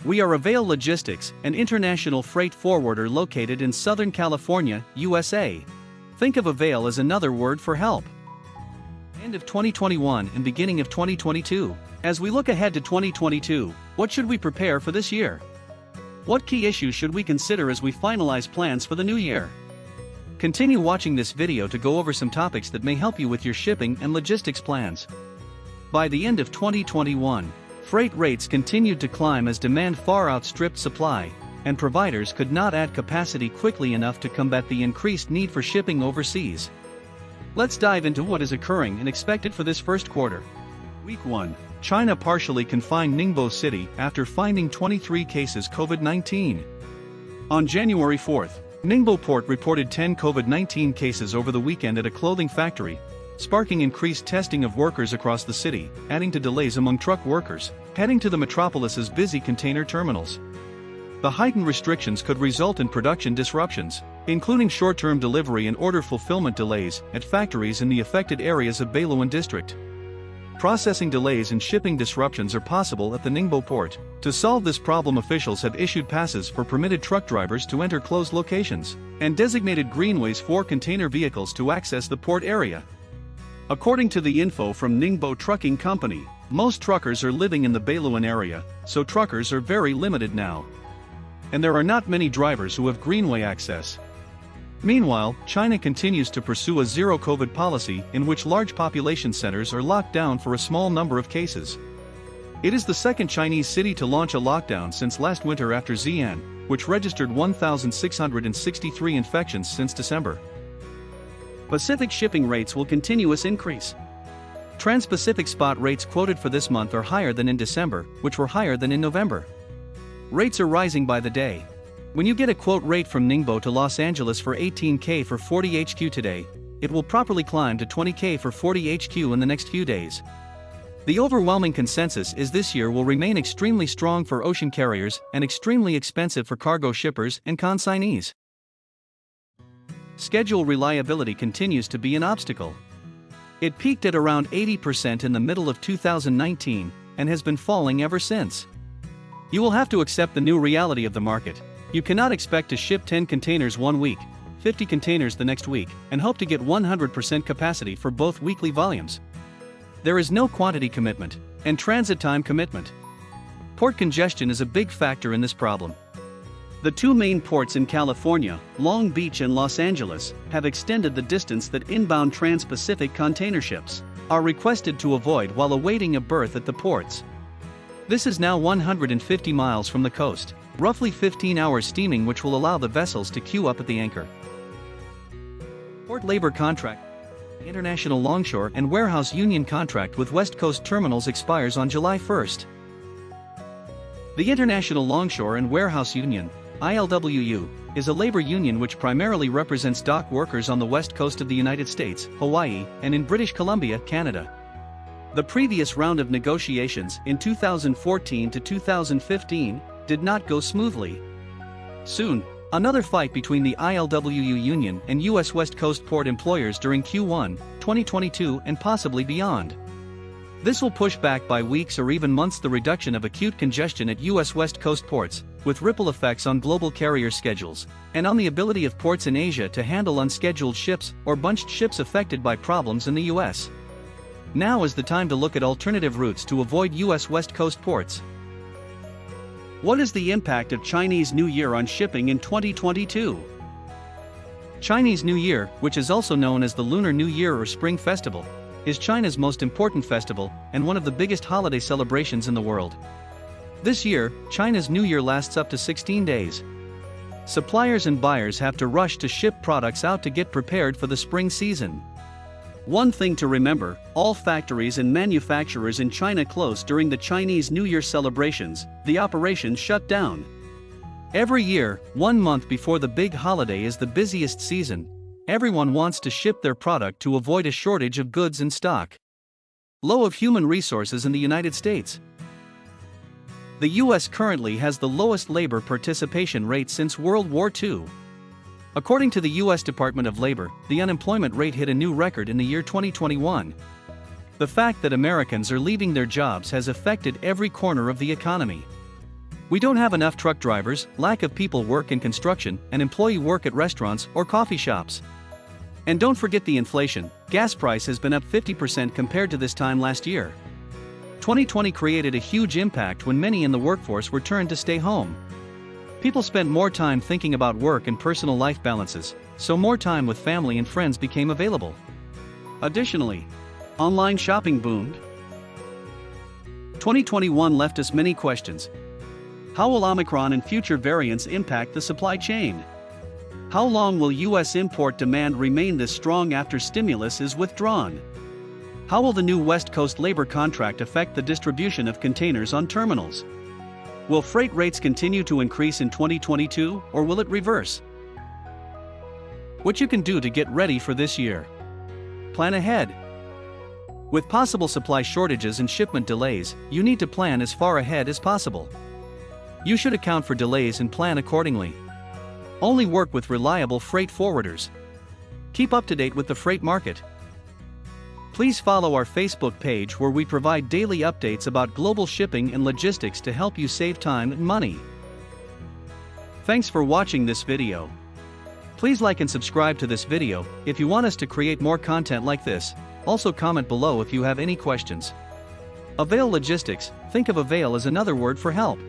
We are Avail Logistics, an international freight forwarder located in Southern California, USA. Think of Avail as another word for help. End of 2021 and beginning of 2022. As we look ahead to 2022, what should we prepare for this year? What key issues should we consider as we finalize plans for the new year? Continue watching this video to go over some topics that may help you with your shipping and logistics plans. By the end of 2021, freight rates continued to climb as demand far outstripped supply, and providers could not add capacity quickly enough to combat the increased need for shipping overseas. Let's dive into what is occurring and expected for this first quarter. Week 1. China partially confined Ningbo city after finding 23 cases COVID-19. On January 4th, Ningbo port reported 10 COVID-19 cases over the weekend at a clothing factory, sparking increased testing of workers across the city, adding to delays among truck workers heading to the metropolis's busy container terminals. The heightened restrictions could result in production disruptions, including short-term delivery and order fulfillment delays at factories in the affected areas of Beiluan district. Processing delays and shipping disruptions are possible at the Ningbo port. To solve this problem, officials have issued passes for permitted truck drivers to enter closed locations, and designated greenways for container vehicles to access the port area. According to the info from Ningbo Trucking Company, most truckers are living in the Beiluan area, so truckers are very limited now. And there are not many drivers who have greenway access. Meanwhile, China continues to pursue a zero-COVID policy in which large population centers are locked down for a small number of cases. It is the second Chinese city to launch a lockdown since last winter after Xi'an, which registered 1,663 infections since December. Pacific shipping rates will continuous increase. Trans-Pacific spot rates quoted for this month are higher than in December, which were higher than in November. Rates are rising by the day. When you get a quote rate from Ningbo to Los Angeles for 18K for 40 HQ today, it will properly climb to 20K for 40 HQ in the next few days. The overwhelming consensus is this year will remain extremely strong for ocean carriers and extremely expensive for cargo shippers and consignees. Schedule reliability continues to be an obstacle. It peaked at around 80% in the middle of 2019 and has been falling ever since. You will have to accept the new reality of the market. You cannot expect to ship 10 containers one week, 50 containers the next week, and hope to get 100% capacity for both weekly volumes. There is no quantity commitment and transit time commitment. Port congestion is a big factor in this problem. The two main ports in California, Long Beach and Los Angeles, have extended the distance that inbound trans-Pacific container ships are requested to avoid while awaiting a berth at the ports. This is now 150 miles from the coast, roughly 15 hours steaming, which will allow the vessels to queue up at the anchor. Port labor contract. The International Longshore and Warehouse Union contract with West Coast Terminals expires on July 1st. The International Longshore and Warehouse Union, ILWU, is a labor union which primarily represents dock workers on the west coast of the United States, Hawaii, and in British Columbia, Canada. The previous round of negotiations in 2014 to 2015 did not go smoothly. Soon, another fight between the ILWU union and U.S. West Coast port employers during Q1, 2022 and possibly beyond. This will push back by weeks or even months the reduction of acute congestion at U.S. West Coast ports, with ripple effects on global carrier schedules, and on the ability of ports in Asia to handle unscheduled ships or bunched ships affected by problems in the U.S. Now is the time to look at alternative routes to avoid U.S. West Coast ports. What is the impact of Chinese New Year on shipping in 2022? Chinese New Year, which is also known as the Lunar New Year or Spring Festival, is China's most important festival and one of the biggest holiday celebrations in the world. This year, China's New Year lasts up to 16 days. Suppliers and buyers have to rush to ship products out to get prepared for the spring season. One thing to remember, all factories and manufacturers in China close during the Chinese New Year celebrations, the operations shut down. Every year, 1 month before the big holiday is the busiest season. Everyone wants to ship their product to avoid a shortage of goods in stock. Low of human resources in the United States. The U.S. currently has the lowest labor participation rate since World War II. According to the U.S. Department of Labor, the unemployment rate hit a new record in the year 2021. The fact that Americans are leaving their jobs has affected every corner of the economy. We don't have enough truck drivers, lack of people work in construction, and employee work at restaurants or coffee shops. And don't forget the inflation. Gas price has been up 50% compared to this time last year. 2020 created a huge impact when many in the workforce returned to stay home. People spent more time thinking about work and personal life balances, so more time with family and friends became available. Additionally, online shopping boomed. 2021 left us many questions. How will Omicron and future variants impact the supply chain? How long will U.S. import demand remain this strong after stimulus is withdrawn? How will the new West Coast labor contract affect the distribution of containers on terminals? Will freight rates continue to increase in 2022, or will it reverse? What you can do to get ready for this year. Plan ahead. With possible supply shortages and shipment delays, you need to plan as far ahead as possible. You should account for delays and plan accordingly. Only work with reliable freight forwarders. Keep up to date with the freight market. Please follow our Facebook page where we provide daily updates about global shipping and logistics to help you save time and money. Thanks for watching this video. Please like and subscribe to this video if you want us to create more content like this. Also comment below if you have any questions. Avail Logistics, think of Avail as another word for help.